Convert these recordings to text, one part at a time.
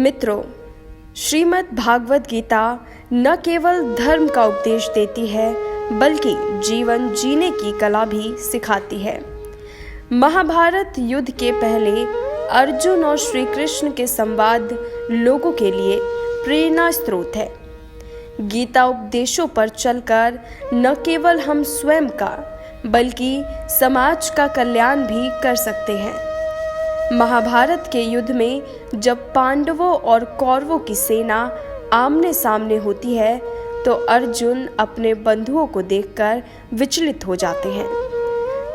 मित्रों, श्रीमद् भागवत गीता न केवल धर्म का उपदेश देती है बल्कि जीवन जीने की कला भी सिखाती है। महाभारत युद्ध के पहले अर्जुन और श्री कृष्ण के संवाद लोगों के लिए प्रेरणा स्रोत है। गीता उपदेशों पर चलकर न केवल हम स्वयं का बल्कि समाज का कल्याण भी कर सकते हैं। महाभारत के युद्ध में जब पांडवों और कौरवों की सेना आमने सामने होती है तो अर्जुन अपने बंधुओं को देखकर विचलित हो जाते हैं।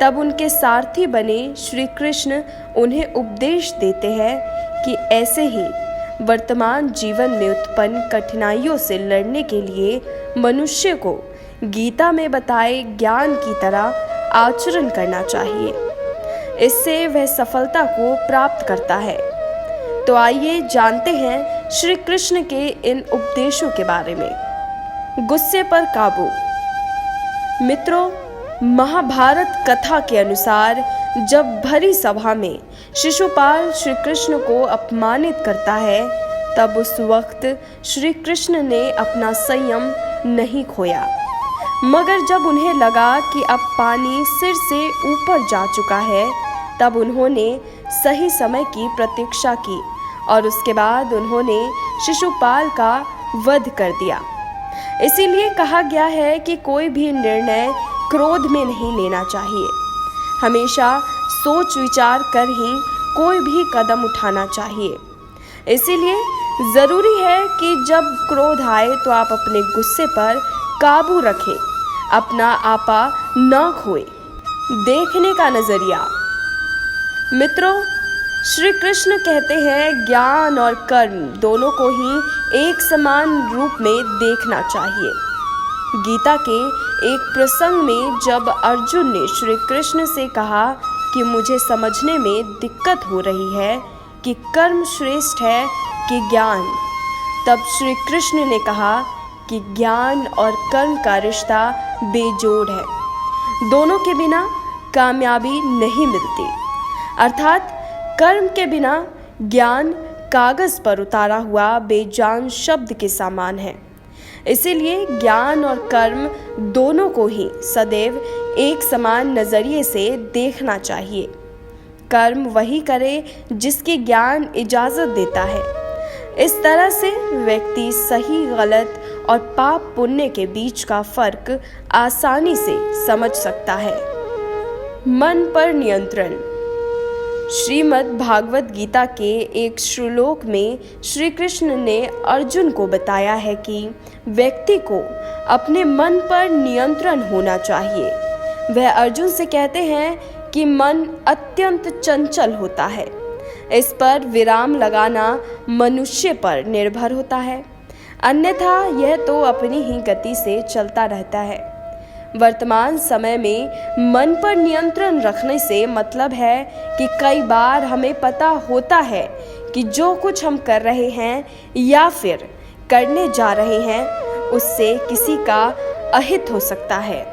तब उनके सारथी बने श्री कृष्ण उन्हें उपदेश देते हैं कि ऐसे ही वर्तमान जीवन में उत्पन्न कठिनाइयों से लड़ने के लिए मनुष्य को गीता में बताए ज्ञान की तरह आचरण करना चाहिए। इससे वह सफलता को प्राप्त करता है। तो आइए जानते हैं श्री कृष्ण के इन उपदेशों के बारे में। गुस्से पर काबू। मित्रों, महाभारत कथा के अनुसार जब भरी सभा में शिशुपाल श्री कृष्ण को अपमानित करता है तब उस वक्त श्री कृष्ण ने अपना संयम नहीं खोया, मगर जब उन्हें लगा कि अब पानी सिर से ऊपर जा चुका है तब उन्होंने सही समय की प्रतीक्षा की और उसके बाद उन्होंने शिशुपाल का वध कर दिया। इसीलिए कहा गया है कि कोई भी निर्णय क्रोध में नहीं लेना चाहिए। हमेशा सोच विचार कर ही कोई भी कदम उठाना चाहिए। इसीलिए ज़रूरी है कि जब क्रोध आए तो आप अपने गुस्से पर काबू रखें, अपना आपा न खोए। देखने का नज़रिया। मित्रों, श्री कृष्ण कहते हैं ज्ञान और कर्म दोनों को ही एक समान रूप में देखना चाहिए। गीता के एक प्रसंग में जब अर्जुन ने श्री कृष्ण से कहा कि मुझे समझने में दिक्कत हो रही है कि कर्म श्रेष्ठ है कि ज्ञान, तब श्री कृष्ण ने कहा कि ज्ञान और कर्म का रिश्ता बेजोड़ है। दोनों के बिना कामयाबी नहीं मिलती। अर्थात कर्म के बिना ज्ञान कागज पर उतारा हुआ बेजान शब्द के समान है। इसीलिए ज्ञान और कर्म दोनों को ही सदैव एक समान नज़रिए से देखना चाहिए। कर्म वही करे जिसकी ज्ञान इजाज़त देता है। इस तरह से व्यक्ति सही गलत और पाप पुण्य के बीच का फर्क आसानी से समझ सकता है। मन पर नियंत्रण। श्रीमद् भागवत गीता के एक श्लोक में श्री कृष्ण ने अर्जुन को बताया है कि व्यक्ति को अपने मन पर नियंत्रण होना चाहिए। वह अर्जुन से कहते हैं कि मन अत्यंत चंचल होता है। इस पर विराम लगाना मनुष्य पर निर्भर होता है, अन्यथा यह तो अपनी ही गति से चलता रहता है। वर्तमान समय में मन पर नियंत्रण रखने से मतलब है कि कई बार हमें पता होता है कि जो कुछ हम कर रहे हैं या फिर करने जा रहे हैं उससे किसी का अहित हो सकता है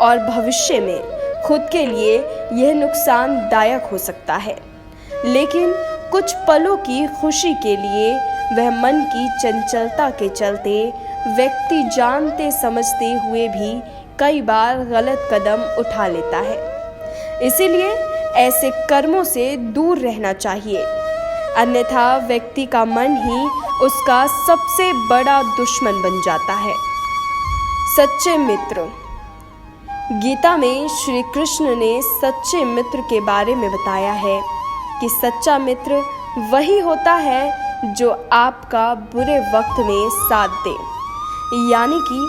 और भविष्य में खुद के लिए यह नुकसानदायक हो सकता है। लेकिन कुछ पलों की खुशी के लिए वह मन की चंचलता के चलते व्यक्ति जानते समझते हुए भी कई बार गलत कदम उठा लेता है। इसीलिए ऐसे कर्मों से दूर रहना चाहिए, अन्यथा व्यक्ति का मन ही उसका सबसे बड़ा दुश्मन बन जाता है। सच्चे मित्र। गीता में श्री कृष्ण ने सच्चे मित्र के बारे में बताया है कि सच्चा मित्र वही होता है जो आपका बुरे वक्त में साथ दे, यानी कि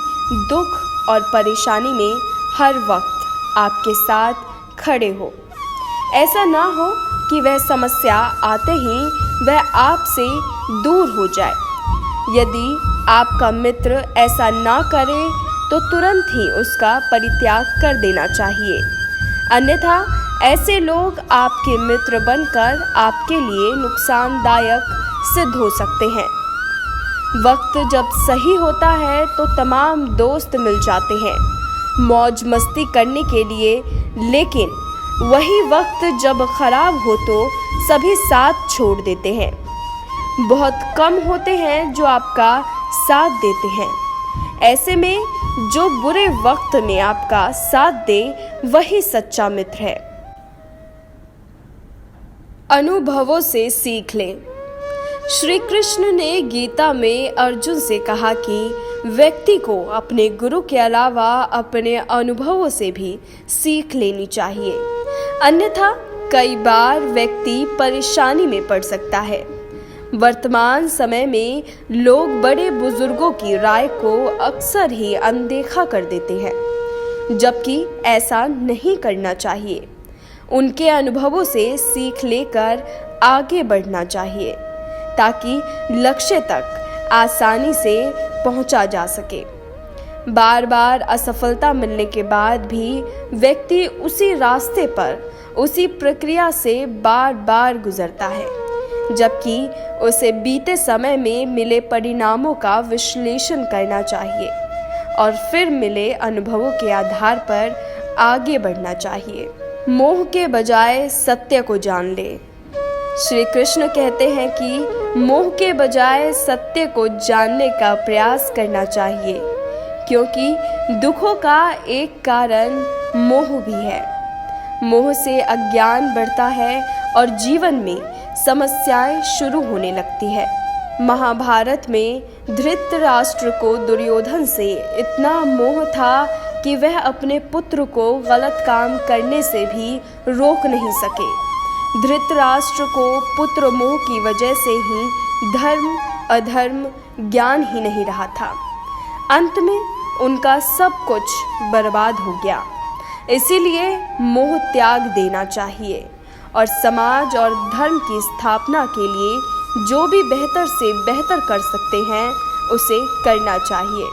दुख और परेशानी में हर वक्त आपके साथ खड़े हो। ऐसा ना हो कि वह समस्या आते ही वह आपसे दूर हो जाए। यदि आपका मित्र ऐसा ना करे तो तुरंत ही उसका परित्याग कर देना चाहिए, अन्यथा ऐसे लोग आपके मित्र बनकर आपके लिए नुकसानदायक सिद्ध हो सकते हैं। वक्त जब सही होता है तो तमाम दोस्त मिल जाते हैं मौज मस्ती करने के लिए, लेकिन वही वक्त जब खराब हो तो सभी साथ छोड़ देते हैं। बहुत कम होते हैं जो आपका साथ देते हैं। ऐसे में जो बुरे वक्त में आपका साथ दे वही सच्चा मित्र है। अनुभवों से सीख लें। श्री कृष्ण ने गीता में अर्जुन से कहा कि व्यक्ति को अपने गुरु के अलावा अपने अनुभवों से भी सीख लेनी चाहिए, अन्यथा कई बार व्यक्ति परेशानी में पड़ सकता है। वर्तमान समय में लोग बड़े बुजुर्गों की राय को अक्सर ही अनदेखा कर देते हैं, जबकि ऐसा नहीं करना चाहिए। उनके अनुभवों से सीख लेकर आगे बढ़ना चाहिए ताकि लक्ष्य तक आसानी से पहुंचा जा सके। बार बार असफलता मिलने के बाद भी व्यक्ति उसी रास्ते पर उसी प्रक्रिया से बार बार गुजरता है, जबकि उसे बीते समय में मिले परिणामों का विश्लेषण करना चाहिए और फिर मिले अनुभवों के आधार पर आगे बढ़ना चाहिए। मोह के बजाय सत्य को जान ले। श्री कृष्ण कहते हैं कि मोह के बजाय सत्य को जानने का प्रयास करना चाहिए, क्योंकि दुखों का एक कारण मोह भी है। मोह से अज्ञान बढ़ता है और जीवन में समस्याएं शुरू होने लगती है। महाभारत में धृतराष्ट्र को दुर्योधन से इतना मोह था कि वह अपने पुत्र को गलत काम करने से भी रोक नहीं सके। धृतराष्ट्र को पुत्र मोह की वजह से ही धर्म अधर्म ज्ञान ही नहीं रहा था। अंत में उनका सब कुछ बर्बाद हो गया। इसीलिए मोह त्याग देना चाहिए और समाज और धर्म की स्थापना के लिए जो भी बेहतर से बेहतर कर सकते हैं उसे करना चाहिए।